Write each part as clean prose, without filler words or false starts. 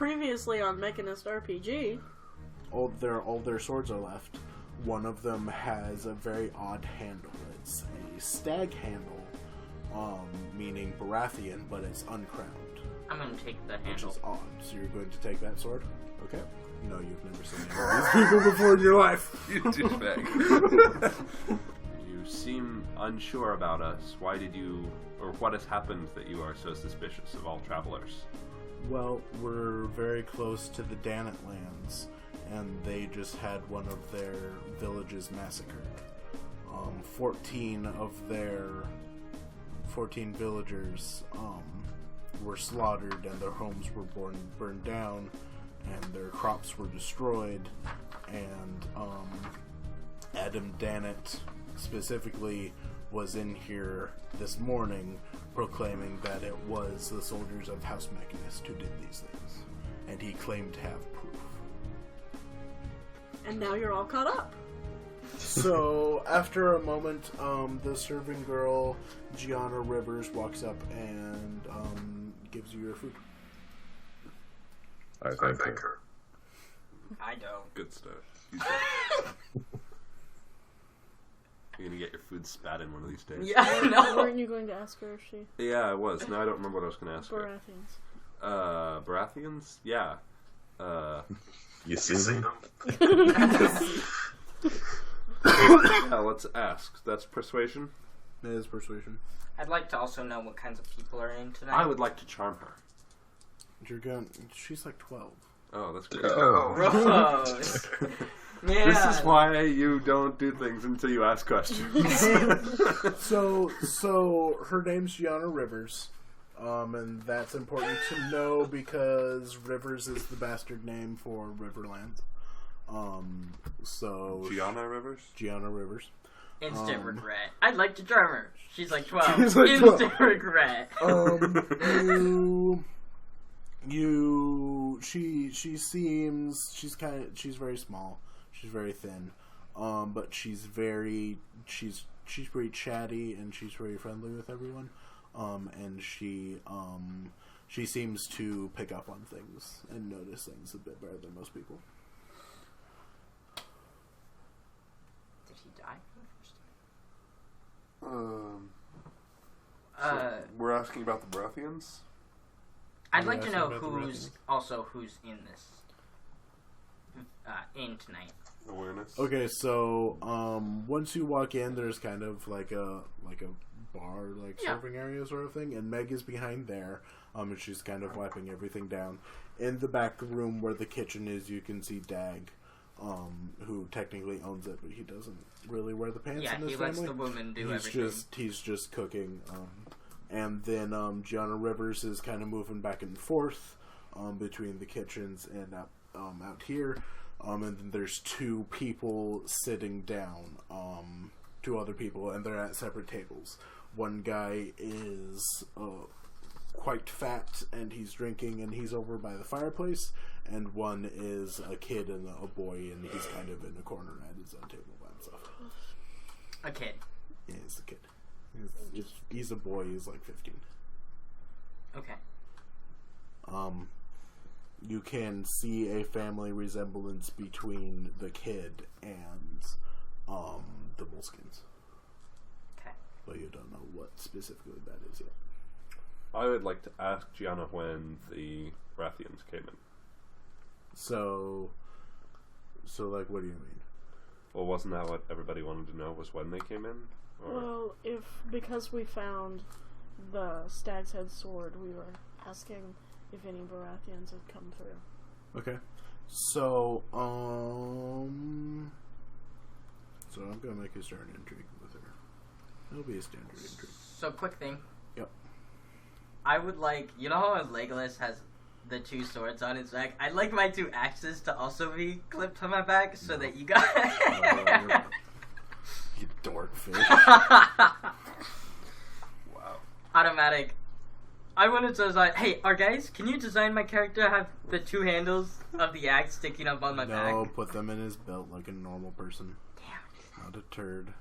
previously on Mechanist RPG. All their swords are left. One of them has a very odd handle. It's a stag handle, meaning Baratheon, but it's uncrowned. I'm going to take the handle. Which is odd. So you're going to take that sword? Okay. No, you've never seen any of these people before in your life. You douchebag. You seem unsure about us. Why did you, or what has happened that you are so suspicious of all travelers? Well, we're very close to the Danet lands, and they just had one of their villages massacred. 14 villagers were slaughtered, and their homes were burned down, and their crops were destroyed, and Adam Danet specifically was in here this morning proclaiming that it was the soldiers of House Mechanist who did these things, and he claimed to have proof. And now you're all caught up. So, after a moment, the serving girl, Gianna Rivers, walks up and gives you your food. I thank her. I don't. Good stuff. You're gonna get your food spat in one of these days. Yeah, I know. Weren't you going to ask her if she... Yeah, I was. No, I don't remember what I was gonna ask her. Baratheons. Baratheons? Yeah. You see them? Yeah, let's ask. That's persuasion? It is persuasion. I'd like to also know what kinds of people are in tonight. I would like to charm her. She's like 12. Oh, that's great. Gross. Yeah. This is why you don't do things until you ask questions. So her name's Gianna Rivers, and that's important to know because Rivers is the bastard name for Riverlands. Gianna Rivers? Gianna Rivers. Instant regret. I'd like to charm her. She's like 12. She's like 12. Instant regret. She seems, she's very small. She's very thin. But she's very chatty, and she's very friendly with everyone. And she seems to pick up on things and notice things a bit better than most people. Did he die? So we're asking about the Baratheons? I'd like to know who's in this in tonight. Awareness. Okay, so once you walk in, there's kind of like a bar, serving area sort of thing, and Meg is behind there. And she's kind of wiping everything down. In the back room where the kitchen is, you can see Dag, who technically owns it, but he doesn't really wear the pants in his he family. lets the woman do everything. He's just cooking. And then Gianna Rivers is kind of moving back and forth between the kitchens and out here. And then there's two people sitting down, two other people, and they're at separate tables. One guy is quite fat, and he's drinking, and he's over by the fireplace. And one is a kid and a boy, and he's kind of in a corner at his own table by himself. A kid. Yeah, he's a kid. He's a boy. He's like 15. Okay. You can see a family resemblance between the kid and the Moleskins. Okay. But you don't know what specifically that is yet. I would like to ask Gianna when the Baratheons came in. So like, what do you mean? Well, wasn't that what everybody wanted to know, was when they came in? Or... Well, because we found the Stag's Head sword, we were asking if any Baratheons had come through. Okay. So I'm gonna make you start an intrigue with her. It'll be a standard intrigue. So, quick thing. Yep. I would like, you know how Legolas has the two swords on his back? I'd like my two axes to also be clipped on my back so that you got... You dorkfish. Wow. Automatic. I wanted to design... Hey, guys, can you design my character have the two handles of the axe sticking up on my back? No, put them in his belt like a normal person. Damn. Not a turd.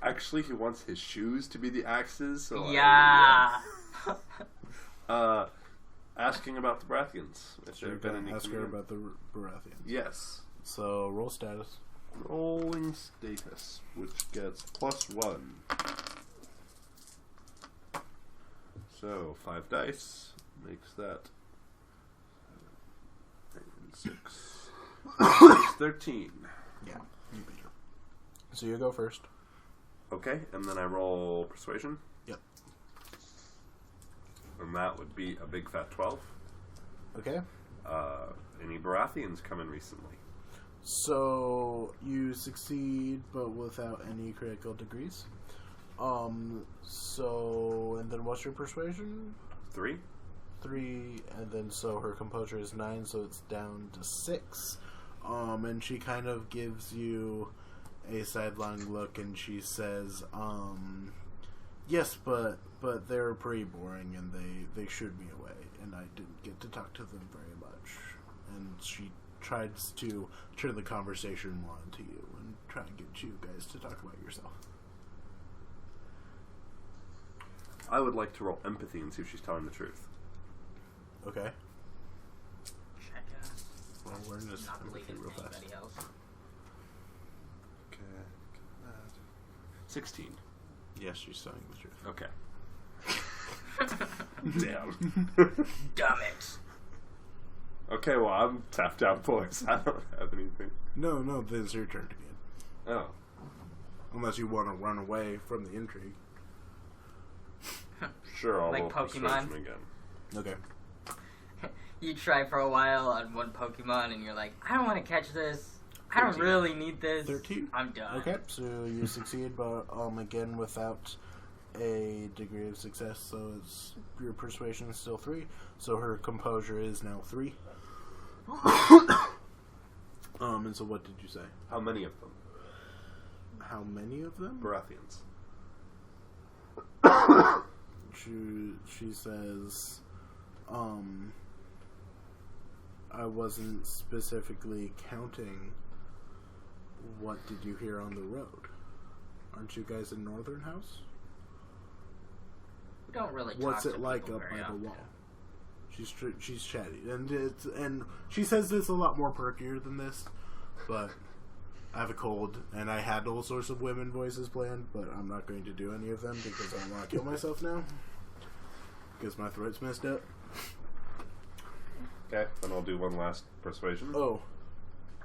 Actually, he wants his shoes to be the axes. So yeah. asking about the Baratheons. If So there you're have been going to any ask her community- about the Baratheons. Yes. So roll status. Rolling status, which gets +1. So 5 dice makes that 6. 13. Yeah, you beat her. So you go first. Okay, and then I roll persuasion. Yep. And that would be a big fat 12. Okay. Any Baratheons come in recently? So you succeed, but without any critical degrees. So and then what's your persuasion? 3. 3, and then so her composure is 9, so it's down to 6. And she kind of gives you a sidelong look, and she says, yes, but they're pretty boring, and they shooed me away, and I didn't get to talk to them very much. And she tries to turn the conversation more onto you and try and get you guys to talk about yourself. I would like to roll empathy and see if she's telling the truth. Okay. Check out. Well, we're in this Not empathy believing real fast. anybody else. Okay. 16. Yes, she's telling the truth. Okay. Damn. Damn it. Okay, well, I'm tapped out, boys. I don't have anything. No, this is your turn again. Oh. Unless you want to run away from the intrigue. Sure, I'll Like roll Pokemon? persuasion again. Okay. You try for a while on one Pokemon and you're like, I don't want to catch this. I don't 13. really need this. 13? I'm done. Okay, so you succeed, but again without a degree of success, so it's your persuasion is still 3, so her composure is now 3. And so what did you say? How many of them? How many of them? Baratheons. She says, I wasn't specifically counting. What did you hear on the road? Aren't you guys in Northern House? We don't really talk What's to it like people up by very the often. wall? She's chatty, and she says this a lot more perkier than this, but I have a cold, and I had all sorts of women voices planned, but I'm not going to do any of them because I want to kill myself now because my throat's messed up. Okay, then I'll do one last persuasion. Oh,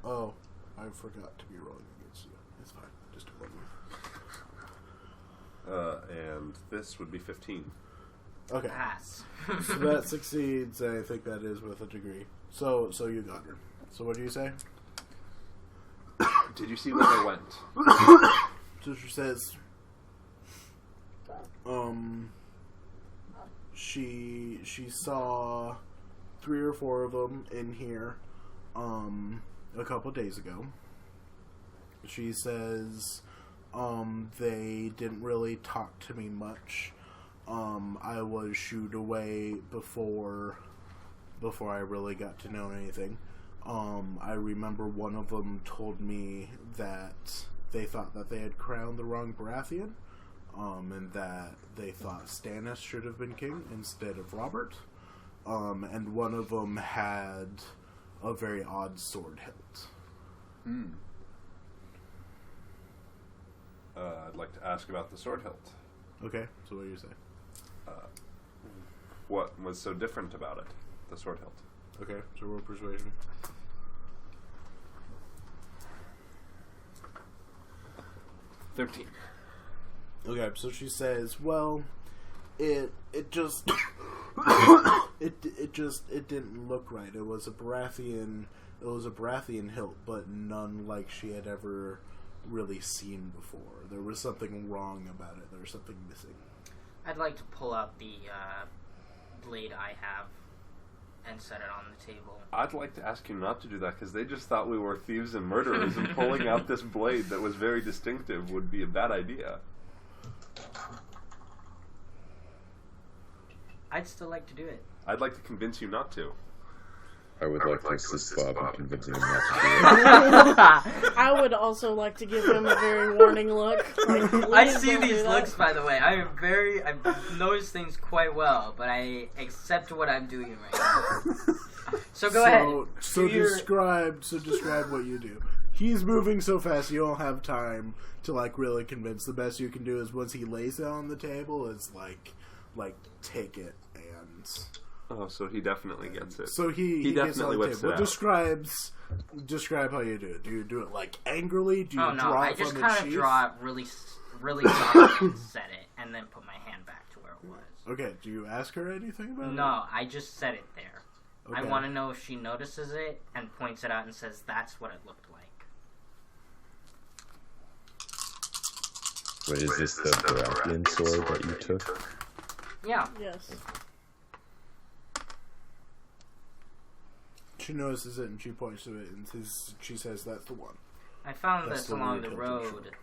I forgot to be rolling against you. It's fine. Just ignore me. And this would be 15. Okay. Pass. So that succeeds, and I think that is with a degree. So you got her. So what do you say? Did you see where they went? So she says, she saw 3 or 4 of them in here, a couple days ago. She says, they didn't really talk to me much. I was shooed away before I really got to know anything. I remember one of them told me that they thought that they had crowned the wrong Baratheon, and that they thought Stannis should have been king instead of Robert. And one of them had a very odd sword hilt. I'd like to ask about the sword hilt. Okay, so what do you say? What was so different about it, the sword hilt? Okay, so roll persuasion. $13. Okay, so she says, well, it just it didn't look right. It was a Baratheon hilt, but none like she had ever really seen before. There was something wrong about it. There was something missing. I'd like to pull out the blade I have and set it on the table. I'd like to ask you not to do that because they just thought we were thieves and murderers, and pulling out this blade that was very distinctive would be a bad idea. I'd still like to do it. I'd like to convince you not to. I would like to assist Bob in convincing him not to do it. I would also like to give him a very warning look. Like, I please see don't do these that. looks, by the way. I've noticed things quite well, but I accept what I'm doing right now. So go ahead. So Do your- describe what you do. He's moving so fast you don't have time to like really convince. The best you can do is once he lays it on the table is like take it and. Oh, so he definitely gets it. So he gets definitely on the whips table. it out. Describe how you do it. Do you do it like angrily? Do you Oh no, draw I it just from kind the of sheath? draw it really soft and set it, and then put my hand back to where it was. Okay. Do you ask her anything about it? No, I just set it there. I Okay. want to know if she notices it and points it out and says that's what it looked like. Wait, is this the Baratheon sword that you took? Yeah. Yes. She notices it and she points to it and she says that's the one. I found That's this the along weird the hilted road sword.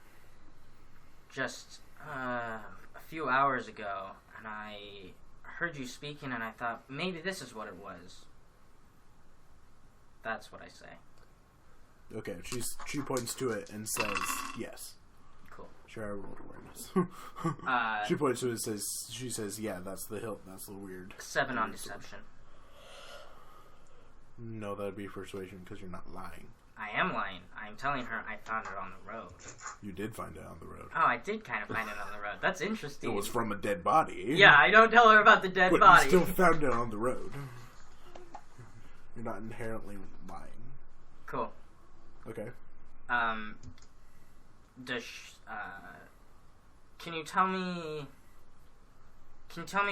just a few hours ago, and I heard you speaking, and I thought maybe this is what it was. That's what I say. Okay. She points to it and says yes. Cool. Sure, I rolled awareness. She points to it and she says, yeah, that's the hilt. That's the weird. 7 on weird sword. deception. No, that'd be persuasion because you're not lying. I am lying. I'm telling her I found it on the road. You did find it on the road. Oh, I did kind of find it on the road. That's interesting. It was from a dead body. Yeah, I don't tell her about the dead but body. you still found it on the road. You're not inherently lying. Cool. Okay. Can you tell me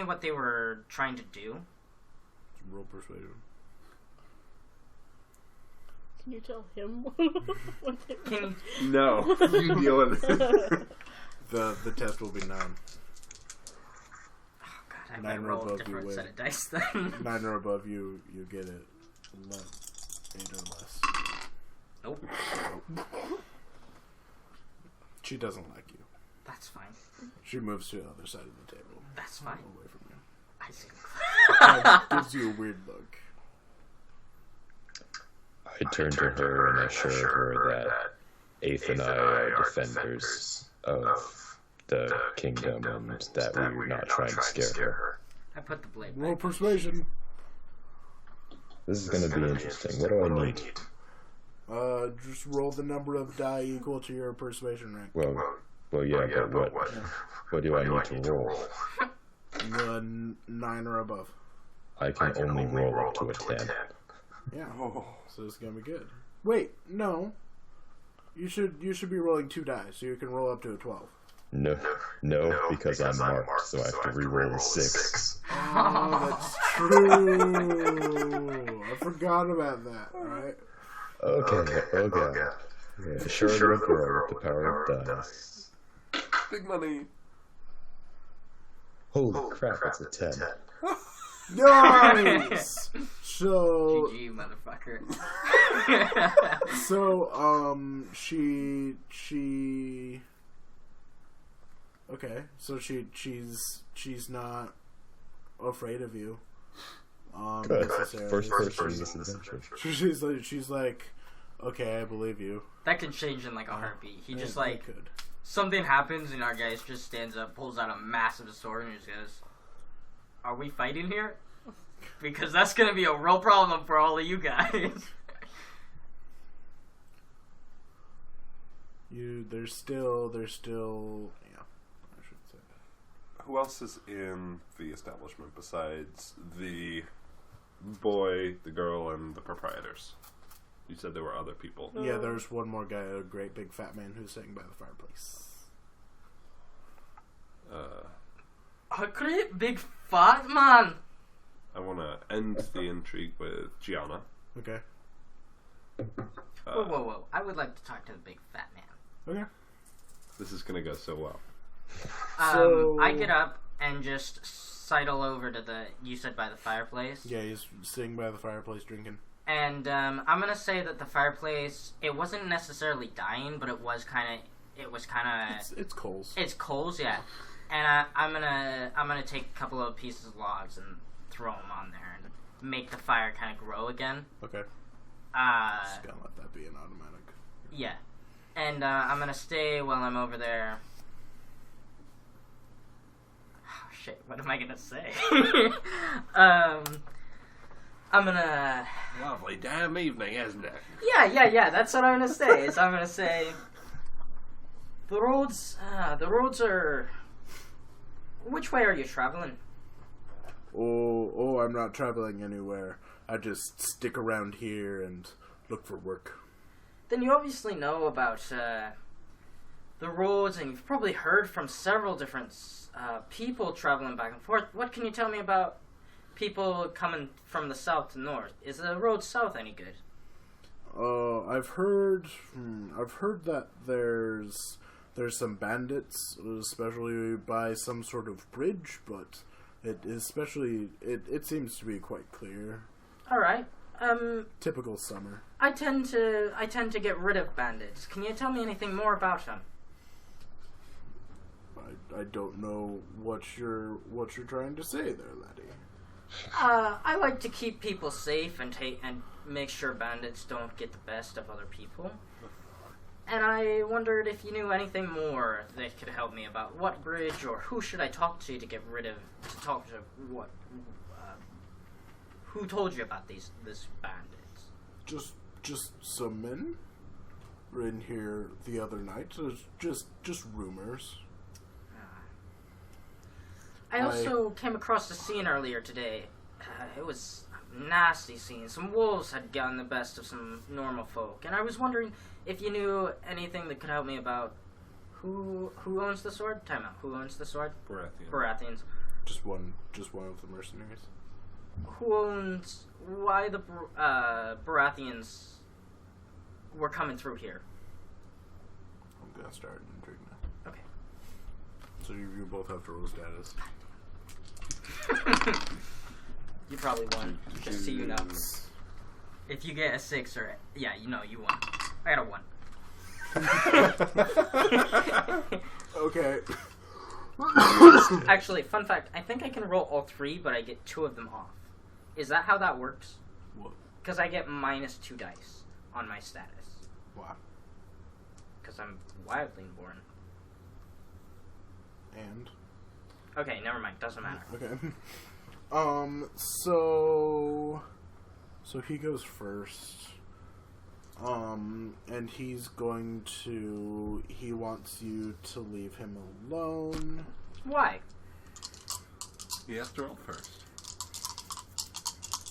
what they were trying to do? Roll persuasion. Can you tell him what they Can No, you deal with it. The test will be 9. Oh god, I 9 better or roll a above, you different win. set of dice then. 9 or above, you get it. 8 or less. Nope. She doesn't like you. That's fine. She moves to the other side of the table. That's fine. Away from you. I see. Gives you a weird look. I turn to her and assure her that Aeth and I are defenders of the kingdom and that we're not trying to scare her. I put the blade Roll back. persuasion. This is going to be interesting. What do I need? Just roll the number of die equal to your persuasion rank. Well, yeah, but what do I need to roll? 9 or above. I can only roll up to a 10. Yeah. So it's gonna be good. Wait, no. You should be rolling 2 die, so you can roll up to a 12. No, because I'm marked, so I have to re-roll a 6. Oh, that's true. I forgot about that. Right. Okay. Yeah, sure little girl with the power of dice. Big money. Holy crap, that's a 10. Nice. So GG, motherfucker. she. Okay, so she's not afraid of you. Good. Necessarily. First person in this adventure. She's like, okay, I believe you. That could change in like a heartbeat. He just Yeah, like it could. something happens and our guy just stands up, pulls out a massive sword, and just goes, "Are we fighting here? Because that's gonna be a real problem for all of you guys." There's still yeah, I should say that. Who else is in the establishment besides the boy, the girl, and the proprietors? You said there were other people. Yeah, there's one more guy, a great big fat man who's sitting by the fireplace. A great big fat man. I want to end the intrigue with Gianna. Okay. Whoa. I would like to talk to the big fat man. Okay. This is going to go so well. So- I get up and just sidle over to you said by the fireplace. Yeah, he's sitting by the fireplace drinking. And I'm gonna say that the fireplace, it wasn't necessarily dying, but it was kind of. It's coals. It's coals, yeah. And I'm gonna take a couple of pieces of logs and throw them on there, and make the fire kind of grow again. Okay. Uh, Just gonna let that be an automatic. yeah. And I'm gonna stay while I'm over there. Oh, shit, what am I gonna say? I'm gonna... Lovely damn evening, isn't it? Yeah, that's what I'm gonna say. Is I'm gonna say... The roads are... Which way are you traveling? Oh, I'm not traveling anywhere. I just stick around here and look for work. Then you obviously know about the roads, and you've probably heard from several different people traveling back and forth. What can you tell me about people coming from the south to north? Is the road south any good? I've heard that there's some bandits, especially by some sort of bridge, but it seems to be quite clear. All right. Typical summer. I tend to get rid of bandits. Can you tell me anything more about them? I don't know what you're trying to say there, laddie. I like to keep people safe and make sure bandits don't get the best of other people. And I wondered if you knew anything more that could help me about what bridge or who should I talk to what. Who told you about this bandits? Just some men were in here the other night. So it's just rumors. I also came across a scene earlier today. It was a nasty scene. Some wolves had gotten the best of some normal folk, and I was wondering if you knew anything that could help me about who owns the sword. Time out. Who owns the sword? Baratheons. Just one of the mercenaries. Who owns... Why the Baratheons were coming through here? I'm gonna start an intrigue now. Okay. So you both have to roll status. You probably won. Just so you know. If you get a 6 or... Yeah, you know you won. I got a 1. Okay. Actually, fun fact, I think I can roll all 3, but I get 2 of them off. Is that how that works? What? Because I get -2 dice on my status. Wow. Because I'm wildly born. And? Okay, never mind. Doesn't matter. Okay. So he goes first. And he wants you to leave him alone. Why? He has to roll first.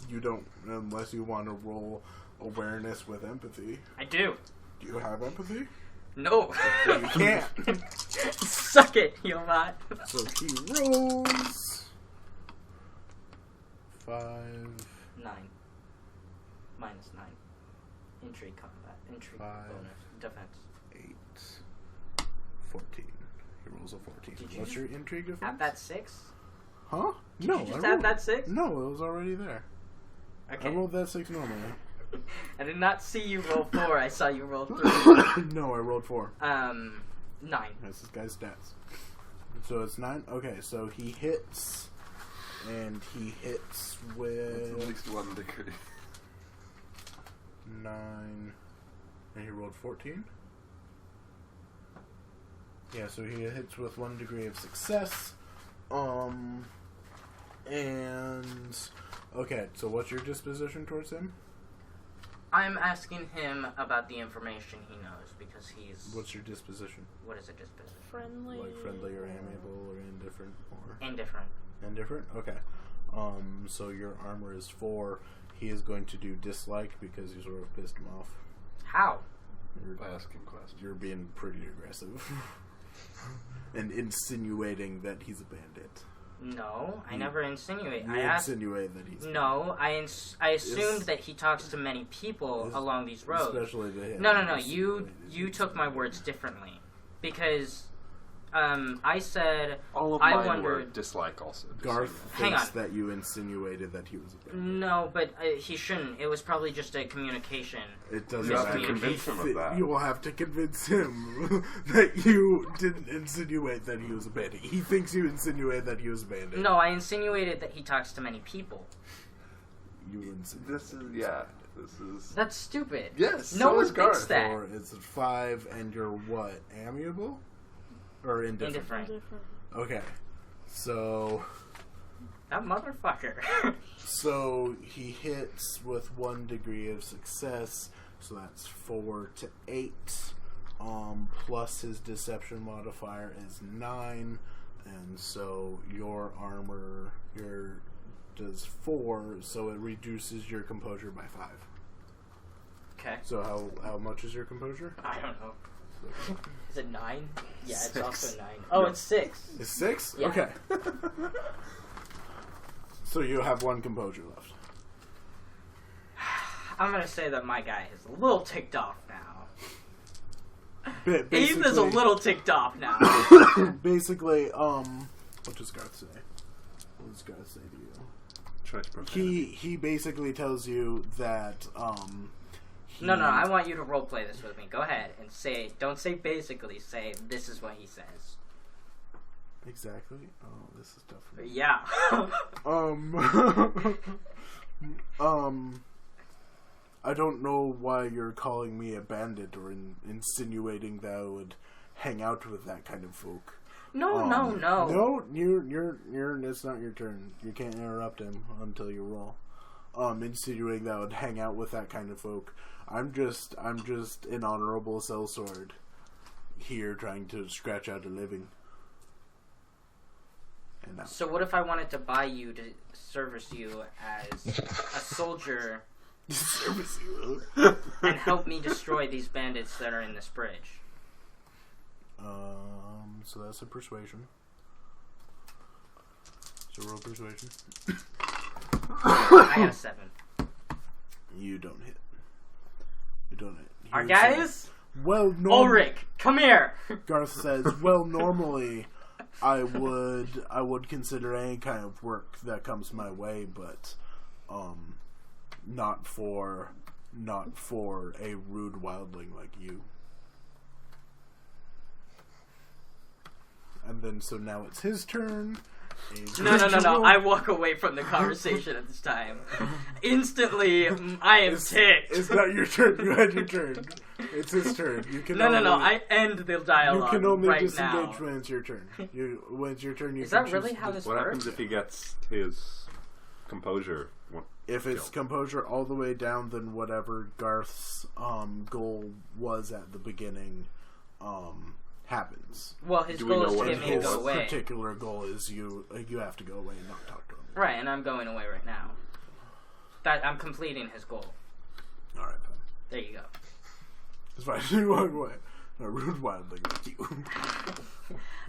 You don't, unless you want to roll awareness with empathy. I do. Do you have empathy? No. Then you can't. Suck it, you bot. So he rolls 5. 9. -9. Intrigue combat. Intrigue 5, bonus. Defense. 8, 14. He rolls a 14. Did you What's your intrigue defense? Add that 6? Huh? Did No, you just I add rolled that 6? No, it was already there. Okay. I rolled that 6 normally. I did not see you roll 4. I saw you roll 3. No, I rolled 4. 9. That's this guy's stats. So it's 9? Okay, so he hits. And he hits That's with at least 1 degree. 9. And he rolled 14? Yeah, so he hits with 1 degree of success. And... Okay, so what's your disposition towards him? I'm asking him about the information he knows because he's... What's your disposition? What is a disposition? Friendly. Like friendly or amiable or indifferent or... Indifferent. Indifferent? Okay. So your armor is 4. He is going to do dislike because you sort of pissed him off. How? By asking questions. You're being pretty aggressive. And insinuating that he's a bandit. No, I never insinuate. You I asked... insinuate that he's... No, I assumed that he talks to many people along these roads. Especially to him. No. You took my words differently. Because, I said... All of I mine wondered... were dislike also. Garth Hang thinks on. that you insinuated that he was a bandit. No, but he shouldn't. It was probably just a communication. It doesn't You have to matter. convince him of that. You will have to convince him that you didn't insinuate that he was a bandit. He thinks you insinuated that he was a bandit. No, I insinuated that he talks to many people. You insinuate. This is This is That's stupid. yes. No so one is thinks Garth. that. Or is it 5 and you're what? Amiable? Or indifferent? Indifferent. Different. Okay. So That motherfucker. so he hits with 1 degree of success, so that's 4 to 8. Plus his deception modifier is 9, and so your armor does 4, so it reduces your composure by 5. Okay. So how much is your composure? I don't know. Is it 9? Yeah, it's 6. also 9. Oh, No. it's 6. It's 6? Yeah. Okay. So you have 1 composure left. I'm gonna say that my guy is a little ticked off now. Basically, Ethan's a little ticked off now. Basically, what does Garth say? What does Garth say to you? Try to prevent He basically tells you that No, I want you to roleplay this with me. Go ahead and say, don't say basically, say this is what he says. Exactly. Oh, this is tough for me. Yeah. I don't know why you're calling me a bandit or insinuating that I would hang out with that kind of folk. No. No, it's not your turn. You can't interrupt him until you roll. Insinuating that I would hang out with that kind of folk. I'm just an honorable sellsword here trying to scratch out a living. And now. So what if I wanted to buy you to service you as a soldier Service you. and help me destroy these bandits that are in this bridge? So that's a persuasion. So roll persuasion. I got a 7. You don't hit. You don't hit. Our Here's guys? well, Ulrich, come here! Garth says, "Well, normally, I would consider any kind of work that comes my way, but, not for a rude wildling like you." And then, so now it's his turn. No. I walk away from the conversation at this time. Instantly, I am ticked. It's not your turn. You had your turn. It's his turn. You can No. I end the dialogue You can only right disengage now. when it's your turn. When it's your turn, you Is can that really choose how to- this What works? happens if he gets his composure? If it's killed? composure all the way down, then whatever Garth's goal was at the beginning happens. Well, his Do we goal know is what to his get me to His go away. particular goal is you have to go away and not talk to him. Right, and I'm going away right now. That I'm completing his goal. All right, fine. There you go. It's fine. You walk away. A rude wildling like you.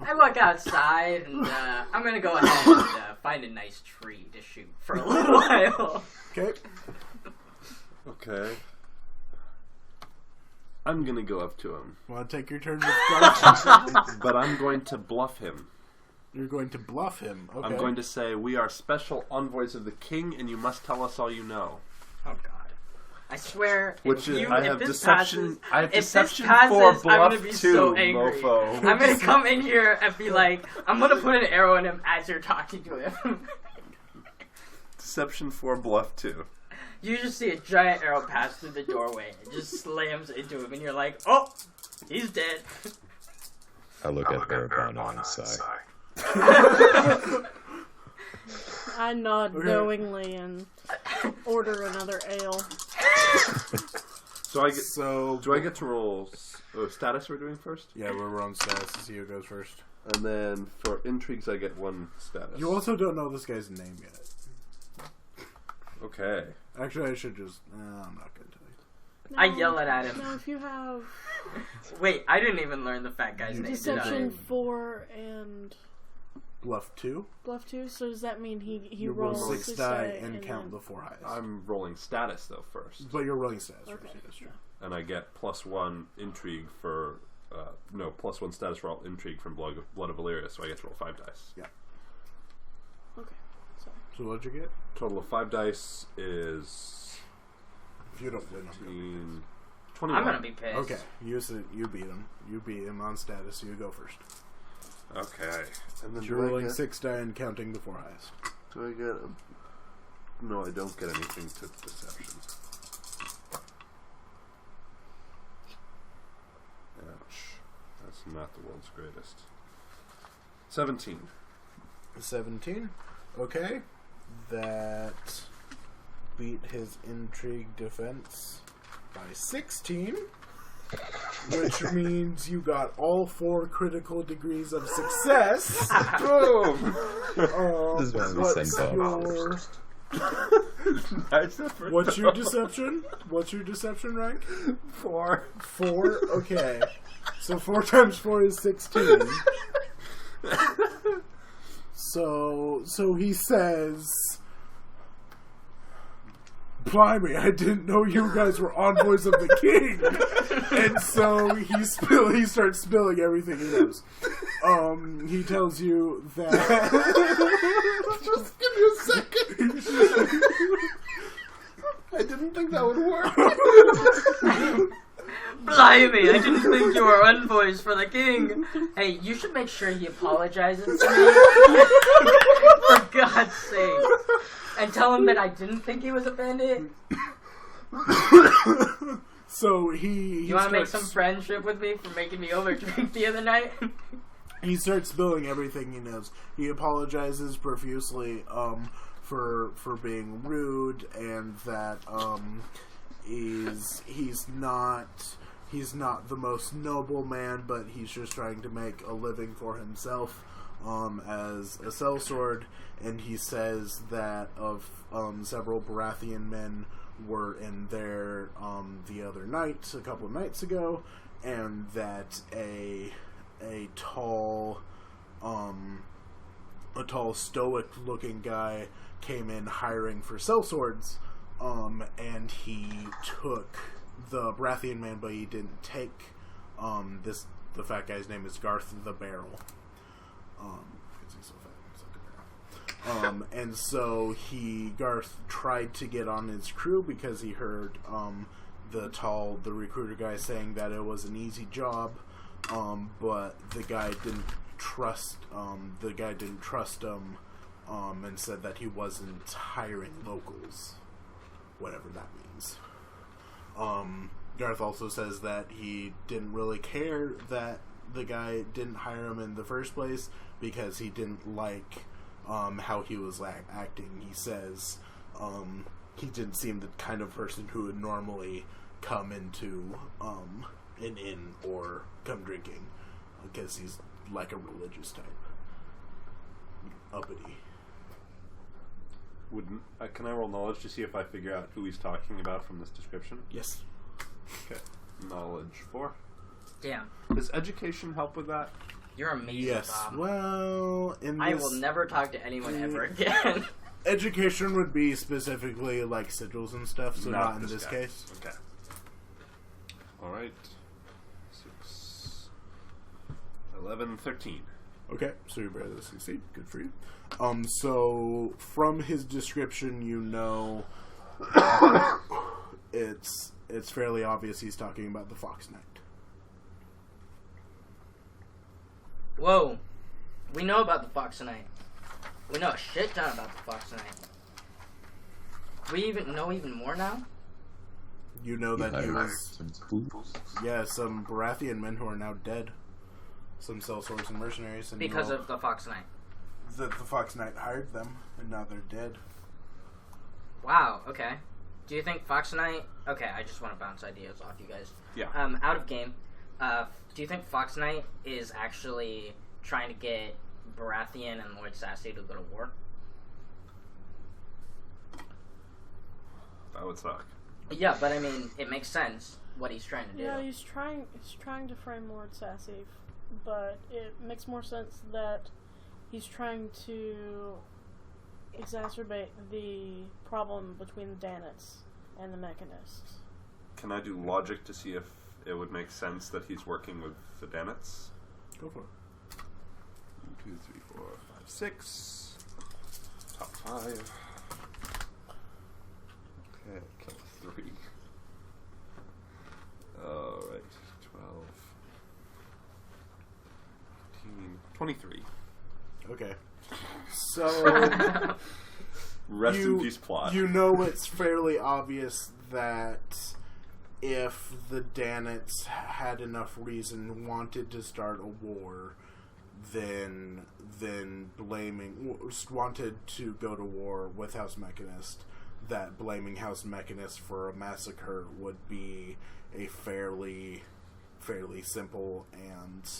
I walk outside, and I'm gonna go ahead and find a nice tree to shoot for a little while. Okay. Okay. I'm gonna go up to him, Want to take your turn with Garth? but I'm going to bluff him. You're going to bluff him. Okay. I'm going to say, "We are special envoys of the king, and you must tell us all you know." Oh God! I swear, Which if is, you, I if have this deception. passes, I have if this deception passes, for I'm bluff gonna be too, so angry. mofo. I'm gonna come in here and be like, I'm gonna put an arrow in him as you're talking to him. Deception for bluff too. You just see a giant arrow pass through the doorway. It just slams into him, and you're like, oh, he's dead. I look at Barabana and sigh. I nod Okay. knowingly and order another ale. So I get. So Do I get to roll status? We're doing first, yeah, we're on status to see who goes first. and then for intrigues, I get 1 status. You also don't know this guy's name yet. Okay. Actually, I should just. I'm not going to tell you. No, I yell it at him. No, if you have Wait, I didn't even learn the fat guy's name, did I? Deception 4 and Bluff 2. Bluff 2, so does that mean he You roll rolls 6 6 die and count the 4 highest. I'm rolling status though first, But you're rolling status Okay. first. Yeah, that's true. and I get +1 intrigue for +1 status for all intrigue from Blood of Valyria, so I get to roll 5 dice. Okay, sorry. So what'd you get? Total of 5 dice is If you don't win, I'm going 21. I'm gonna be pissed. Okay, you beat him. You beat him on status, so you go first. Okay. And then You're rolling 6 die and counting the 4 highest. do I get No, I don't get anything to deception. Ouch. That's not the world's greatest. 17. 17. Okay. That beat his intrigue defense by 16. Which means you got all 4 critical degrees of success. Boom! This is why we send bombs. What's your deception? What's your deception rank? 4. 4? Okay. So 4 times 4 is 16. So he says, "Blimey, I didn't know you guys were envoys of the king." And so he starts spilling everything he knows. He tells you that. Just give me a second. I didn't think that would work. Blimey, I didn't think you were envoys for the king. Hey, you should make sure he apologizes to me. For God's sake. And tell him that I didn't think he was a bandit. So he You want to make some friendship with me for making me overdrink the other night? He starts spilling everything he knows. He apologizes profusely for being rude, and that he's not the most noble man, but he's just trying to make a living for himself as a sellsword. And he says that of several Baratheon men were in there the other night, a couple of nights ago, and that a tall stoic-looking guy came in hiring for sellswords, and he took the Baratheon man, but he didn't take the fat guy's name is Garth the Barrel. Because he's so fat, he's like a barrel. And so Garth tried to get on his crew because he heard the recruiter guy saying that it was an easy job, but the guy didn't trust him, and said that he wasn't hiring locals, whatever that means. Garth also says that he didn't really care that the guy didn't hire him in the first place because he didn't like how he was acting. He says he didn't seem the kind of person who would normally come into an inn or come drinking, because he's like a religious type. Uppity. Can I roll knowledge to see if I figure out who he's talking about from this description? Yes. Okay. Knowledge 4. Damn. Does education help with that? You're amazing, Yes. Bob. Well, I will never talk to anyone ever again. Education would be specifically like sigils and stuff, so not in this case. Okay. Alright. 6, 11, 13. Okay, so you barely succeed. Good for you. So from his description, you know, it's fairly obvious he's talking about the Fox Knight. Whoa. We know about the Fox Knight. We know a shit ton about the Fox Knight. We even know even more now? You know that he was... some fools. Yeah, some Baratheon men who are now dead. Some sellswords and mercenaries. And Because of the Fox Knight. The Fox Knight hired them, and now they're dead. Wow, okay. Do you think Fox Knight... Okay, I just want to bounce ideas off you guys. Yeah. Out of game. Do you think Fox Knight is actually trying to get Baratheon and Lord Sassy to go to war? That would suck. Yeah, but I mean, it makes sense what he's trying to do. Yeah, he's trying to frame Lord Sassy, but it makes more sense that he's trying to exacerbate the problem between the Danets and the Mechanists. Can I do logic to see if it would make sense that he's working with the Danets? Go for it. 1, 2, 3, 4, 5, 6. Top 5. Okay, kill 3. Alright, 12. 15. 23. Okay. So... Rest in peace, plot. You know it's fairly obvious that if the Danets had enough reason, wanted to start a war, then wanted to go to war with House Mechanist, that blaming House Mechanist for a massacre would be a fairly simple and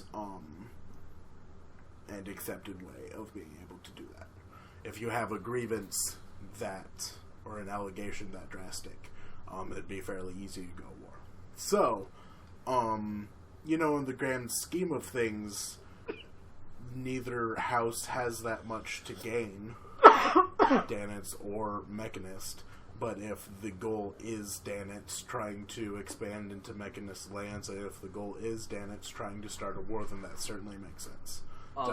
accepted way of being able to do that. If you have a grievance or an allegation that drastic, it'd be fairly easy to go to war. So, in the grand scheme of things, neither house has that much to gain, Danets or Mechanist. But if the goal is Danets trying to expand into Mechanist lands, and if the goal is Danets trying to start a war, then that certainly makes sense. Also,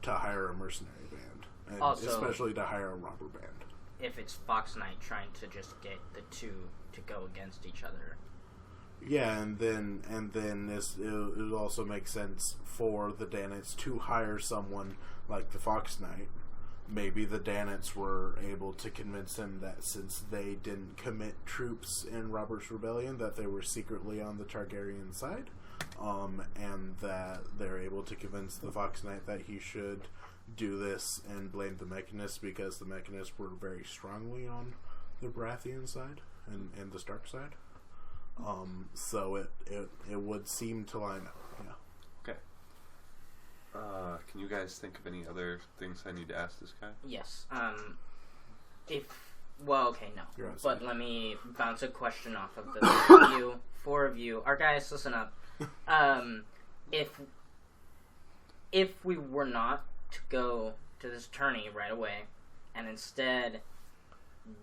to hire a mercenary band, and also, especially to hire a robber band. If it's Fox Knight trying to just get the two to go against each other. Yeah, and then it also makes sense for the Danets to hire someone like the Fox Knight. Maybe the Danets were able to convince him that since they didn't commit troops in Robert's Rebellion, that they were secretly on the Targaryen side, and that they're able to convince the Fox Knight that he should do this and blame the Mechanists because the Mechanists were very strongly on the Baratheon side and the Stark side. So it would seem to line up. Yeah. Okay. Can you guys think of any other things I need to ask this guy? Yes. No. But let me bounce a question off of the four of you. Our guys, listen up. If we were not to go to this attorney right away, and instead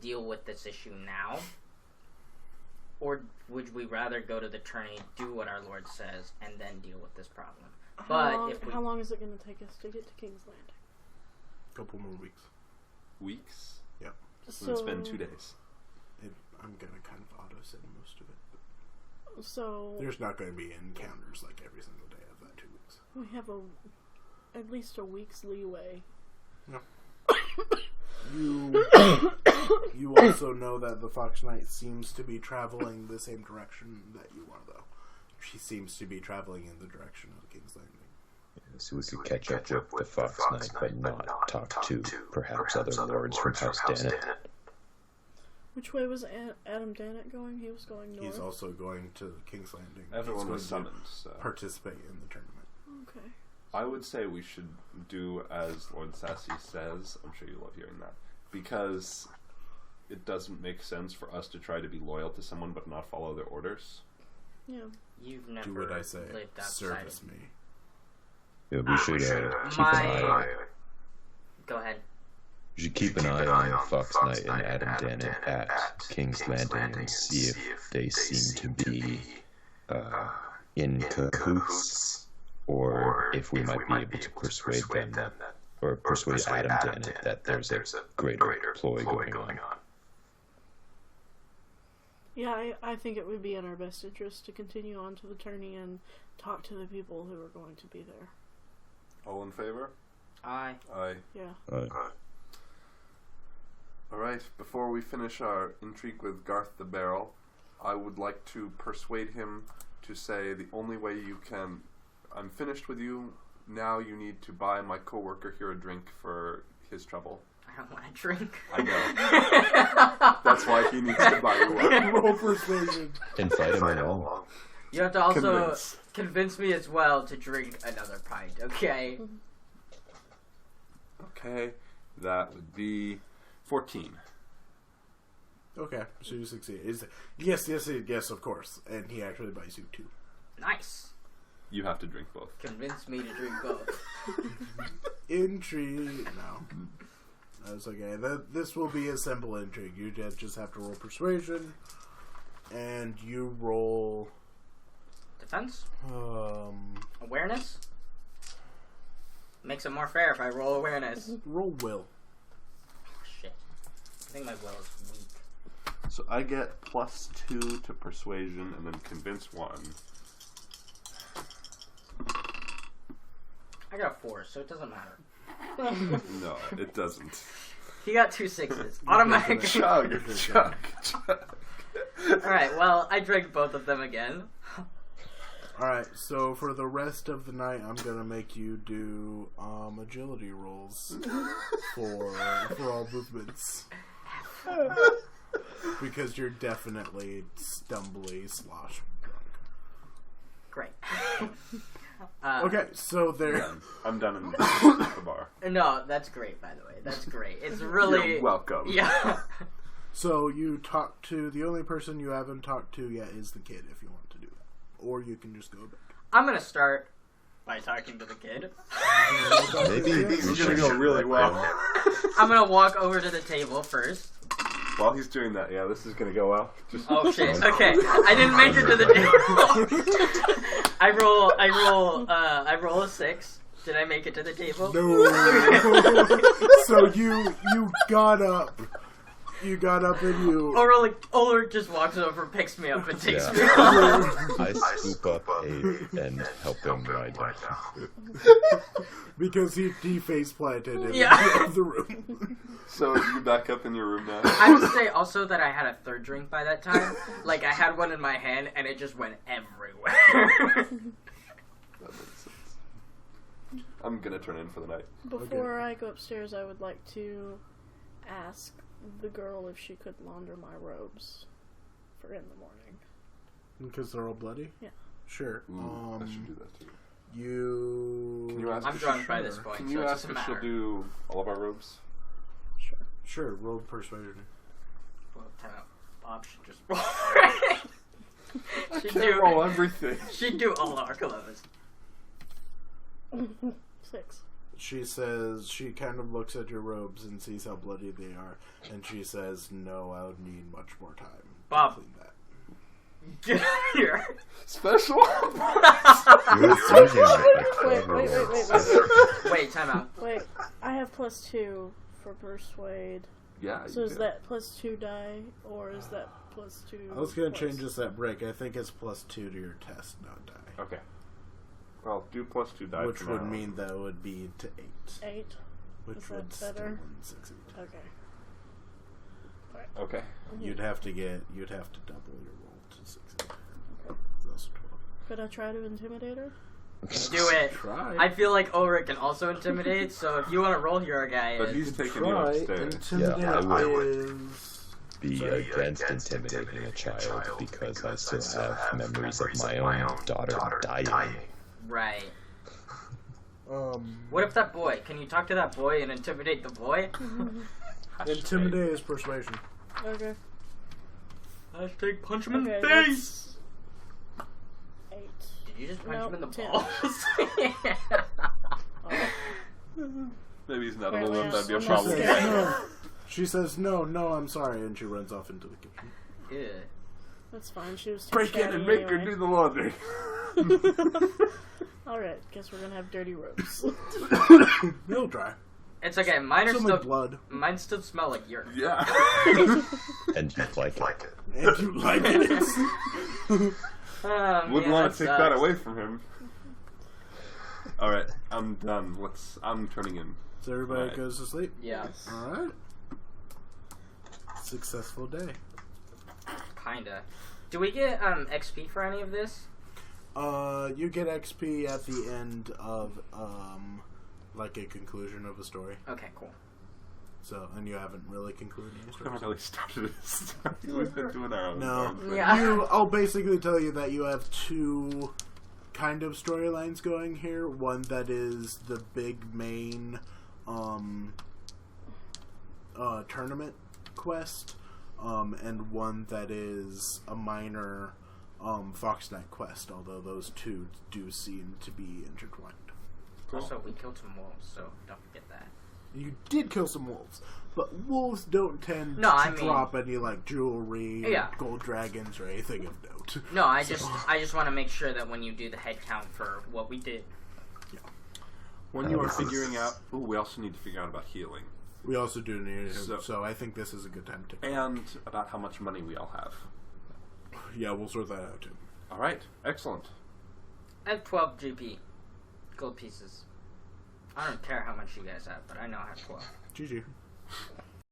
deal with this issue now, or would we rather go to the attorney, do what our Lord says, and then deal with this problem? How long is it going to take us to get to King's Landing? A couple more weeks. Weeks? Yep. So it's been 2 days. I'm going to kind of auto-send most of it. So there's not going to be encounters like every single day of that 2 weeks. We have at least a week's leeway. Yeah. You also know that the Fox Knight seems to be traveling the same direction that you are, though. She seems to be traveling in the direction of King's Landing. So we could catch up with the Fox Knight, but not talk to perhaps other lords from House Danet. Which way was Adam Danet going? He was going north. He's also going to King's Landing. Everyone was summoned. So. Participate in the tournament. Okay. I would say we should do as Lord Sassy says. I'm sure you love hearing that. Because it doesn't make sense for us to try to be loyal to someone but not follow their orders. Yeah. You've never do what I say. lived outside. Service me. Yeah, we should keep an eye. Go ahead. We should keep an eye on Fox Knight and Adam Danet at King's Landing and see if they seem to be in cahoots, or if we might be able to persuade them, or persuade Adam Danet that there's a greater ploy going on. Yeah, I think it would be in our best interest to continue on to the tourney and talk to the people who are going to be there. All in favor? Aye. Aye. Yeah. Alright, before we finish our intrigue with Garth the Barrel, I would like to persuade him to say the only way you can... I'm finished with you, now you need to buy my coworker here a drink for his trouble. I don't want to drink. I know. That's why he needs to buy you one. Roll persuasion. Invite him along. You have to also convince me as well to drink another pint, okay? Okay, that would be 14. Okay, so you succeed. Yes, of course. And he actually buys you 2. Nice. You have to drink both. Convince me to drink both. Intrigue. No. That's okay. This will be a simple intrigue. You just have to roll persuasion. And you roll... Defense? Awareness? Makes it more fair if I roll awareness. Roll will. Shit. I think my will is weak. So I get +2 to persuasion and then convince 1. I got a 4, so it doesn't matter. No, it doesn't. He got 2 6s. Automatic. Chug. Alright, well, I drank both of them again. Alright, so for the rest of the night, I'm gonna make you do agility rolls for all movements. Because you're definitely stumbly slosh drunk. Great. Okay, so there. I'm done in the bar. No, that's great, by the way. That's great. It's really... You're welcome. Yeah. So you talk to the only person you haven't talked to yet is the kid, if you want to do that, or you can just go back. I'm gonna start by talking to the kid. Maybe It's gonna go really well. I'm gonna walk over to the table first. While he's doing that, yeah, this is gonna go well. Just Oh shit! Okay, I didn't make it to the table. I roll a 6. Did I make it to the table? No. So you got up. You got up and you. Ulrich just walks over, picks me up, and takes me Yeah. off. I scoop up Abe and help him ride down. Because he face planted in Yeah. the room. So you back up in your room now. I would say also that I had a third drink by that time. Like, I had one in my hand, and it just went everywhere. That makes sense. I'm gonna turn in for the night. Before I go upstairs, I would like to ask the girl if she could launder my robes for in the morning. Because they're all bloody? Yeah. Sure. I should do that too. Can you ask I'm if drunk she- by this point, Can so you it ask doesn't if she'll matter. do all of our robes? Sure, roll persuasion. Well, time out. Bob should just roll. She'd Can't roll everything. She'd do all our clothes. 6. She says, she kind of looks at your robes and sees how bloody they are, and she says, no, I would need much more time Bob. to clean that. Get out of here. Special. You're thinking like Wait. Wait, time out. Wait, I have +2 for persuade. Yeah. So you is did. that +2 die, or is that +2? I was going to change this at break. I think it's +2 to your test, not die. Okay. Well, do +2 die. Which for would now. mean that would be to 8. 8. Which Is would that still better? succeed. Okay. Okay. You'd have to double your roll to succeed. Okay. That's 12. Could I try to intimidate her? Do it. Try. I feel like Ulrich can also intimidate, so if you want to roll, you're a guy. But he's taking you upstairs. Intimidate Yeah, I would. is... be Sorry? against intimidating a child because I still have memories of my own daughter dying. Right. What if that boy? Can you talk to that boy and intimidate the boy? Intimidate is persuasion. Okay. Hashtag punch him in Okay, the face. that's 8. Did you just punch him in the 10. balls? Oh. Maybe he's not Apparently old enough. That'd be a I'm problem. not scared. No. She says, no, I'm sorry, and she runs off into the kitchen. Yeah. That's fine. She was too Break in chatty and make her anyway. do the laundry. Alright, guess we're gonna have dirty robes. They'll dry. It's okay. Mine are Some still. with blood. Mine still smell like urine. Yeah. And you like it. And you like it. Wouldn't want to take that away from him. Alright, I'm done. I'm turning in. So everybody Right. goes to sleep? Yeah, Alright. Successful day. kinda. Do we get XP for any of this? You get XP at the end of, like a conclusion of a story. Okay, cool. So, and you haven't really concluded your We story. haven't really started this. We've been doing our own No. thing. Yeah. I'll basically tell you that you have two kind of storylines going here. One that is the big main tournament quest, and one that is a minor Fox Knight quest, although those two do seem to be intertwined. Also, we killed some wolves, so don't forget that. You did kill some wolves, but wolves don't tend No, to I mean- drop any like jewelry, Yeah. or gold dragons, or anything of note. No, I just want to make sure that when you do the head count for what we did. When you are figuring out... Ooh, we also need to figure out about healing. We also do need So- so I think this is a good time to. And about how much money we all have. Yeah, we'll sort that out too. Alright, excellent. I have 12 GP. Gold pieces. I don't care how much you guys have, but I know I have 12. GG.